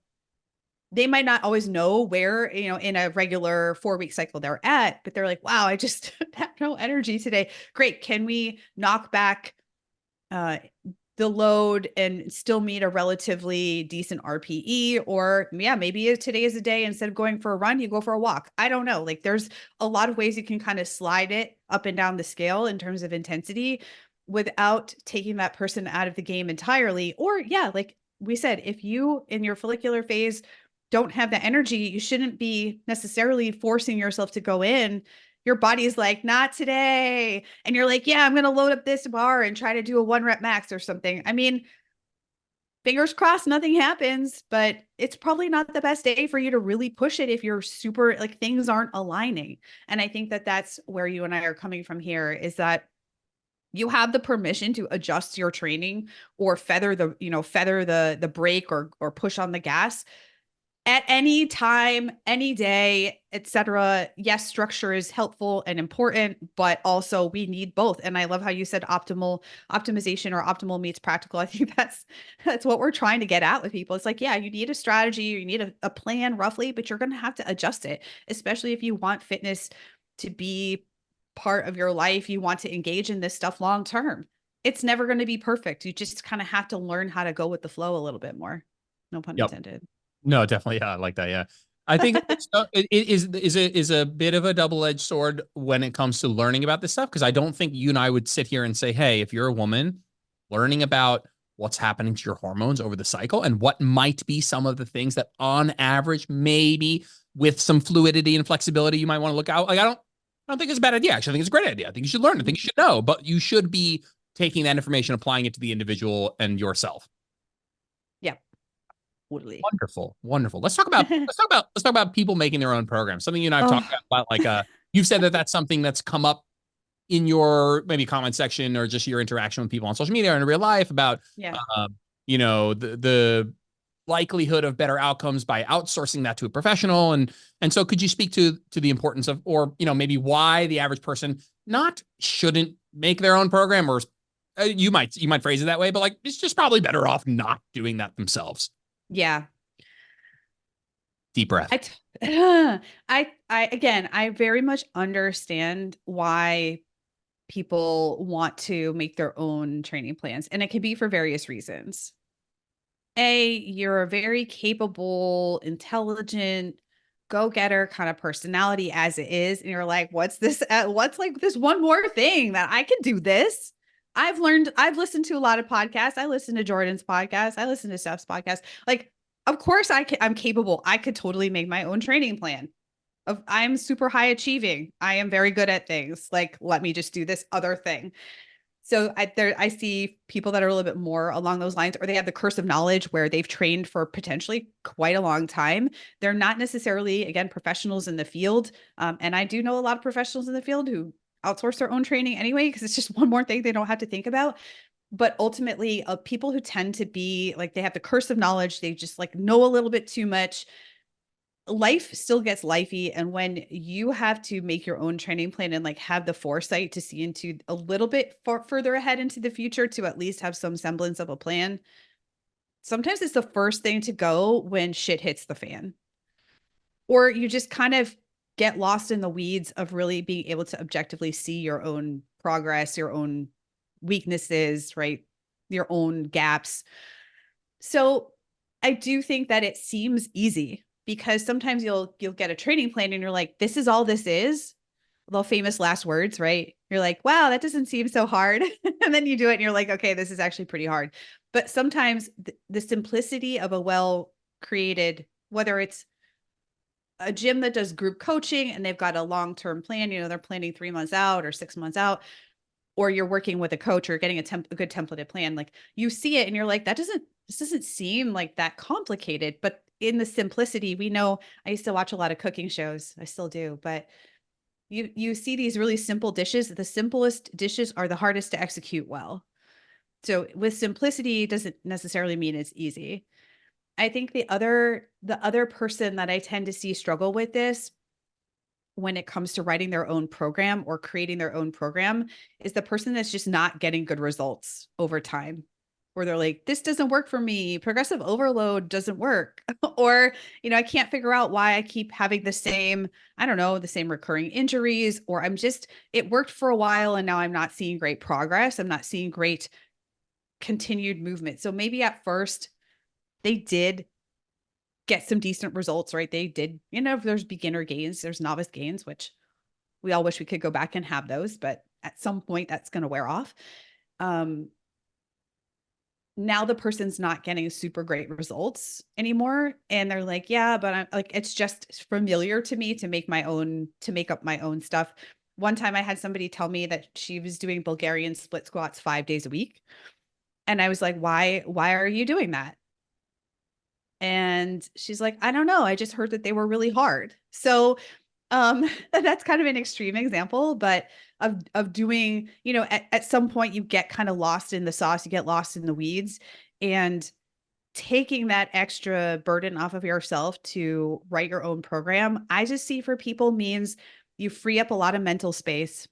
they might not always know where, in a regular 4-week cycle they're at, but they're like, wow, I just have no energy today. Great. Can we knock back the load and still meet a relatively decent RPE? Or yeah, maybe today is a day, instead of going for a run, you go for a walk. I don't know. Like, there's a lot of ways you can kind of slide it up and down the scale in terms of intensity without taking that person out of the game entirely. Or yeah, like we said, if you in your follicular phase don't have the energy, you shouldn't be necessarily forcing yourself to go in. Your body's like, not today. And you're like, yeah, I'm going to load up this bar and try to do a 1 rep max or something. I mean, fingers crossed, nothing happens, but it's probably not the best day for you to really push it if you're super, like, things aren't aligning. And I think that that's where you and I are coming from here, is that you have the permission to adjust your training or feather the brake, or push on the gas at any time, any day, etc. Yes, structure is helpful and important, but also we need both. And I love how you said optimization, or optimal meets practical. I think that's what we're trying to get at with people. It's like, yeah, you need a strategy, or you need a plan roughly, but you're going to have to adjust it, especially if you want fitness to be part of your life. You want to engage in this stuff long term. It's never going to be perfect. You just kind of have to learn how to go with the flow a little bit more. No pun Yep. intended. No, definitely. Yeah, I like that. Yeah. I think it is a bit of a double-edged sword when it comes to learning about this stuff, because I don't think you and I would sit here and say, hey, if you're a woman learning about what's happening to your hormones over the cycle and what might be some of the things that on average, maybe with some fluidity and flexibility, you might want to look out. Like, I don't think it's a bad idea. Actually, I think it's a great idea. I think you should learn. I think you should know, but you should be taking that information, applying it to the individual and yourself. Yeah, totally. Wonderful, wonderful. Let's talk about people making their own programs. Something you and I have talked Oh, about, like You've said that that's something that's come up in your maybe comment section or just your interaction with people on social media or in real life about, Yeah. uh, the likelihood of better outcomes by outsourcing that to a professional. And so could you speak to the importance of, or, maybe why the average person not shouldn't make their own program, or you might phrase it that way, but like, it's just probably better off not doing that themselves. Yeah. Deep breath. I, t- again, I very much understand why people want to make their own training plans, and it can be for various reasons. You're a very capable, intelligent, go-getter kind of personality as it is. And you're like, what's this? What's like this one more thing that I can do this? I've listened to a lot of podcasts. I listen to Jordan's podcast. I listen to Steph's podcast. Like, of course I'm capable. I could totally make my own training plan. I'm super high achieving. I am very good at things. Like, let me just do this other thing. So I see people that are a little bit more along those lines, or they have the curse of knowledge where they've trained for potentially quite a long time. They're not necessarily, again, professionals in the field. And I do know a lot of professionals in the field who outsource their own training anyway, because it's just one more thing they don't have to think about. But ultimately, people who tend to be like, they have the curse of knowledge, they just like know a little bit too much. Life still gets lifey, and when you have to make your own training plan and like have the foresight to see into a little bit further ahead into the future to at least have some semblance of a plan, sometimes it's the first thing to go when shit hits the fan, or you just kind of get lost in the weeds of really being able to objectively see your own progress, your own weaknesses, right, your own gaps. So I do think that it seems easy, because sometimes you'll get a training plan and you're like, this is all this is. The famous last words, right? You're like, wow, that doesn't seem so hard. And then you do it and you're like, okay, this is actually pretty hard. But sometimes the simplicity of a well created, whether it's a gym that does group coaching and they've got a long-term plan, they're planning 3 months out or 6 months out, or you're working with a coach or getting a good templated plan, like you see it and you're like, this doesn't seem like that complicated. But in the simplicity, we know, I used to watch a lot of cooking shows. I still do, but you see these really simple dishes. The simplest dishes are the hardest to execute well. So with simplicity doesn't necessarily mean it's easy. I think the other person that I tend to see struggle with this when it comes to writing their own program or creating their own program is the person that's just not getting good results over time, where they're like, this doesn't work for me. Progressive overload doesn't work. Or, I can't figure out why I keep having I don't know, the same recurring injuries, or it worked for a while and now I'm not seeing great progress. I'm not seeing great continued movement. So maybe at first they did get some decent results, right? They did, there's beginner gains, there's novice gains, which we all wish we could go back and have those, but at some point that's going to wear off. Now the person's not getting super great results anymore. And they're like, yeah, but I'm like, it's just familiar to me to make up my own stuff. One time I had somebody tell me that she was doing Bulgarian split squats 5 days a week. And I was like, why are you doing that? And she's like, I don't know. I just heard that they were really hard. So that's kind of an extreme example, but of doing, at some point you get kind of lost in the sauce, you get lost in the weeds, and taking that extra burden off of yourself to write your own program, I just see for people means you free up a lot of mental space,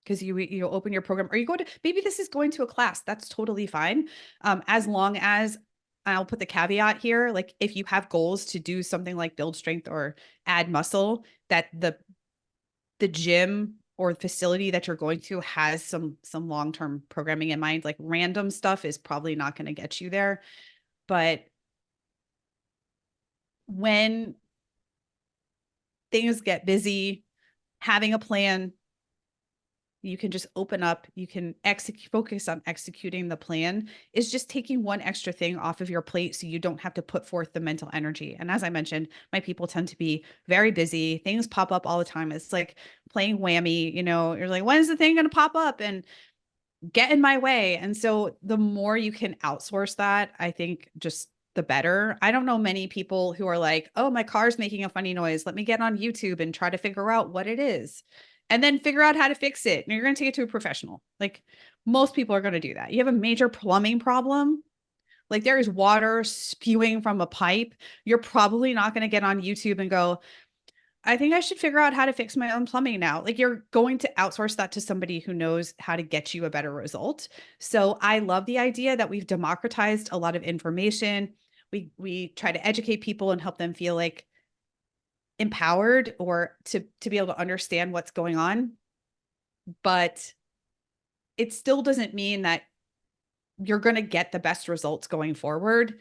because you open your program, or you go to, maybe this is going to a class, that's totally fine. As long as, I'll put the caveat here, like if you have goals to do something like build strength or add muscle, that the gym or facility that you're going to has some long-term programming in mind. Like random stuff is probably not going to get you there. But when things get busy, having a plan, you can just open up, you can focus on executing the plan, is just taking one extra thing off of your plate so you don't have to put forth the mental energy. And as I mentioned, my people tend to be very busy. Things pop up all the time. It's like playing whammy, you're like, when is the thing going to pop up and get in my way? And so the more you can outsource that, I think just the better. I don't know many people who are like, oh, my car's making a funny noise. Let me get on YouTube and try to figure out what it is and then figure out how to fix it. And you're going to take it to a professional. Like most people are going to do that. You have a major plumbing problem. Like there is water spewing from a pipe. You're probably not going to get on YouTube and go, I think I should figure out how to fix my own plumbing now. Like you're going to outsource that to somebody who knows how to get you a better result. So I love the idea that we've democratized a lot of information. We try to educate people and help them feel like empowered or to be able to understand what's going on. But it still doesn't mean that you're going to get the best results going forward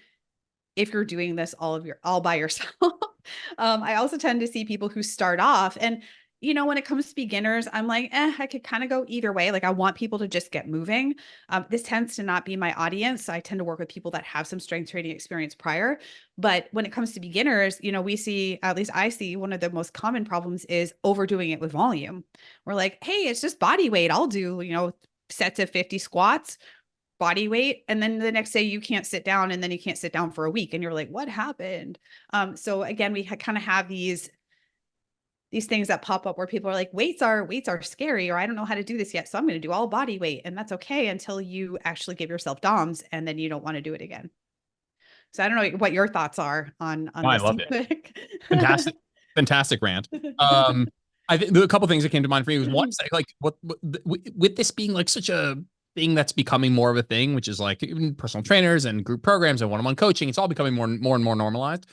if you're doing this all by yourself. I also tend to see people who start off and, when it comes to beginners, I'm like, I could kind of go either way. Like I want people to just get moving. This tends to not be my audience. I tend to work with people that have some strength training experience prior. But when it comes to beginners, we see, at least I see one of the most common problems is overdoing it with volume. We're like, hey, it's just body weight. I'll do, sets of 50 squats, body weight, and then the next day you can't sit down, and then you can't sit down for a week and you're like, what happened? So again, we kind of have these things that pop up where people are like, weights are scary, or I don't know how to do this yet, so I'm going to do all body weight. And that's okay until you actually give yourself DOMs, and then you don't want to do it again. So I don't know what your thoughts are on I this love it. topic. Fantastic rant. I think a couple things that came to mind for me was one, like what with this being like such a thing that's becoming more of a thing, which is like even personal trainers and group programs and one-on-one coaching, it's all becoming more and more normalized.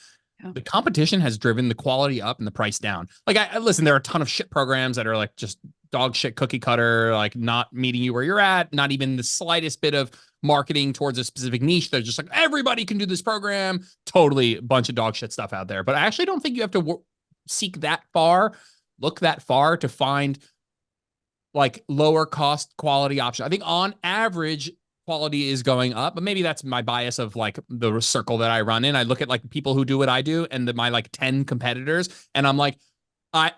Yeah. The competition has driven the quality up and the price down. Like I listen, there are a ton of shit programs that are like just dog shit cookie cutter, like not meeting you where you're at, not even the slightest bit of marketing towards a specific niche. They're just like, everybody can do this program. Totally a bunch of dog shit stuff out there. But I actually don't think you have to seek that far, look that far to find like lower cost quality option. I think on average, quality is going up, but maybe that's my bias of like the circle that I run in. I look at like people who do what I do and my like 10 competitors, and I'm like,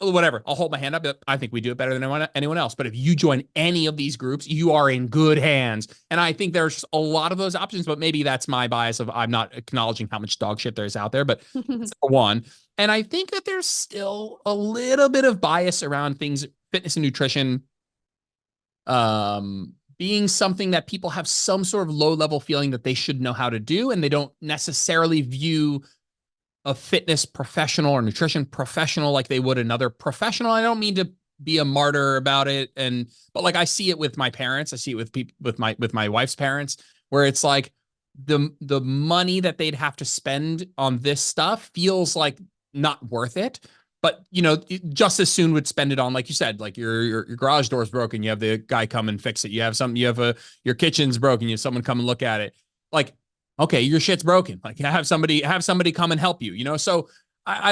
whatever, I'll hold my hand up. I think we do it better than anyone else. But if you join any of these groups, you are in good hands. And I think there's a lot of those options, but maybe that's my bias of I'm not acknowledging how much dog shit there's out there, but that's one. And I think that there's still a little bit of bias around things, fitness and nutrition, being something that people have some sort of low level feeling that they should know how to do. And they don't necessarily view a fitness professional or nutrition professional like they would another professional. I don't mean to be a martyr about it. But like I see it with my parents. I see it with people, with my wife's parents, where it's like the money that they'd have to spend on this stuff feels like not worth it. But just as soon would spend it on, like you said, like your garage door is broken, you have the guy come and fix it. You have your kitchen's broken, you have someone come and look at it. Like, okay, your shit's broken. Like have somebody come and help you. So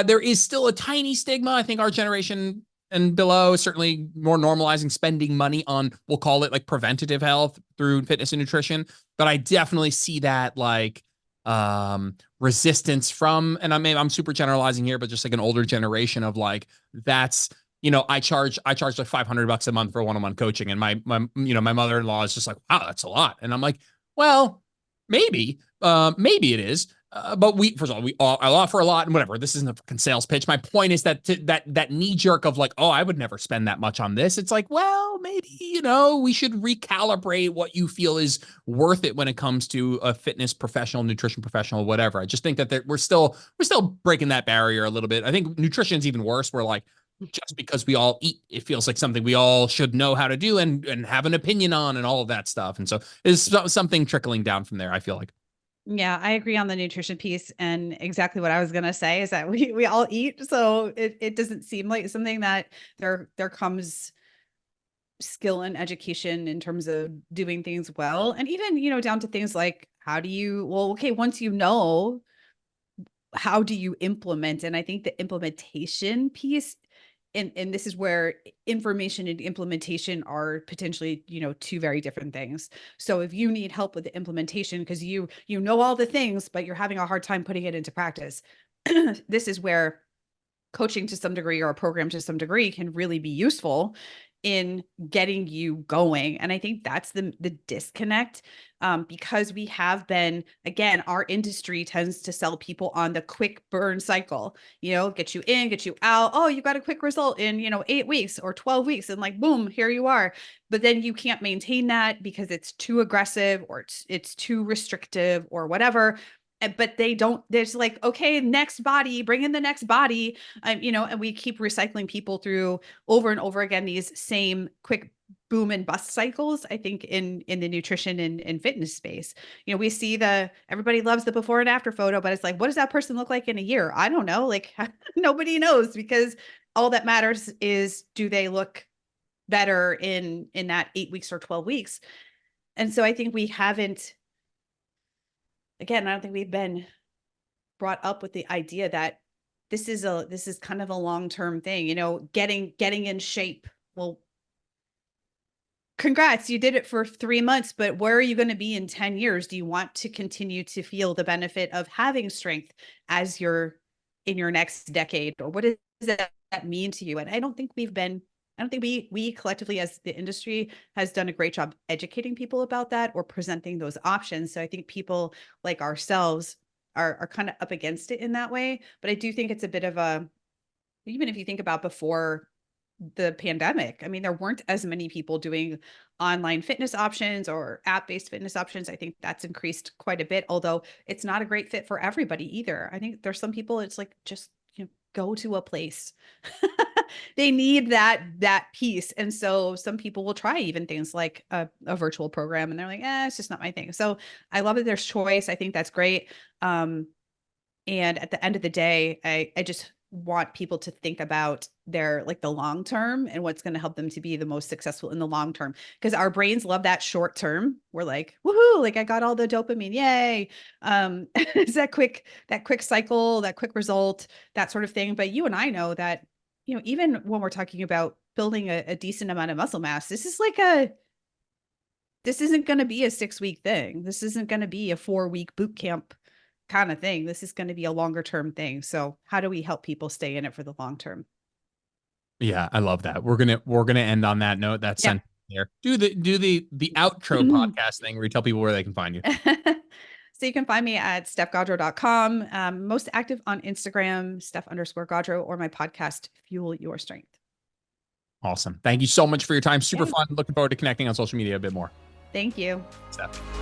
there is still a tiny stigma. I think our generation and below is certainly more normalizing spending money on, we'll call it like preventative health through fitness and nutrition. But I definitely see that like resistance from, and I'm super generalizing here, but just like an older generation of like, that's, I charge like $500 a month for one-on-one coaching. And my mother-in-law is just like, wow, that's a lot. And I'm like, well, maybe it is. But first of all, I offer a lot and whatever. This isn't a fucking sales pitch. My point is that that knee jerk of like, oh, I would never spend that much on this. It's like, well, maybe, we should recalibrate what you feel is worth it when it comes to a fitness professional, nutrition professional, whatever. I just think that we're still breaking that barrier a little bit. I think nutrition's even worse. We're like, just because we all eat, it feels like something we all should know how to do and have an opinion on and all of that stuff. And so there's something trickling down from there, I feel like. Yeah, I agree on the nutrition piece. And exactly what I was going to say is that we all eat. So it doesn't seem like something that there comes skill and education in terms of doing things well. And even, down to things like once how do you implement? And I think the implementation piece, and this is where information and implementation are potentially, two very different things. So if you need help with the implementation because you know all the things, but you're having a hard time putting it into practice, this is where coaching to some degree or a program to some degree can really be useful in getting you going. And I think that's the disconnect, because we have been, again, our industry tends to sell people on the quick burn cycle, get you in, get you out. Oh, you got a quick result in, 8 weeks or 12 weeks. And like, boom, here you are. But then you can't maintain that because it's too aggressive or it's too restrictive or whatever. But they don't, there's like, okay, next body, bring in the next body. And we keep recycling people through over and over again, these same quick boom and bust cycles. I think in the nutrition and fitness space, we see everybody loves the before and after photo, but it's like, what does that person look like in a year? I don't know. Like nobody knows, because all that matters is, do they look better in that 8 weeks or 12 weeks? And so I think we haven't, again, I don't think we've been brought up with the idea that this is kind of a long-term thing, getting in shape. Well, congrats, you did it for 3 months, but where are you going to be in 10 years? Do you want to continue to feel the benefit of having strength as you're in your next decade? Or what does that mean to you? And I don't think we collectively as the industry has done a great job educating people about that or presenting those options. So I think people like ourselves are kind of up against it in that way. But I do think it's a bit of even if you think about before the pandemic, I mean, there weren't as many people doing online fitness options or app-based fitness options. I think that's increased quite a bit, although it's not a great fit for everybody either. I think there's some people, it's like, just, go to a place. They need that piece. And so some people will try even things like a virtual program, and they're like, it's just not my thing. So I love that there's choice. I think that's great. And at the end of the day, I just want people to think about the long term and what's going to help them to be the most successful in the long term. Because our brains love that short term. We're like, woohoo, like I got all the dopamine, yay. It's that quick cycle, that quick result, that sort of thing. But you and I know that, even when we're talking about building a decent amount of muscle mass, this isn't going to be a 6-week thing. This isn't going to be a 4-week boot camp kind of thing. This is going to be a longer term thing. So how do we help people stay in it for the long term? Yeah, I love that. We're gonna end on that note. That's Yeah. sent there. Do the outro podcast thing where you tell people where they can find you. So you can find me at stephgaudreau.com. Most active on Instagram, Steph_Gaudreau, or my podcast, Fuel Your Strength. Awesome. Thank you so much for your time. Super Yeah. fun. Looking forward to connecting on social media a bit more. Thank you. Steph.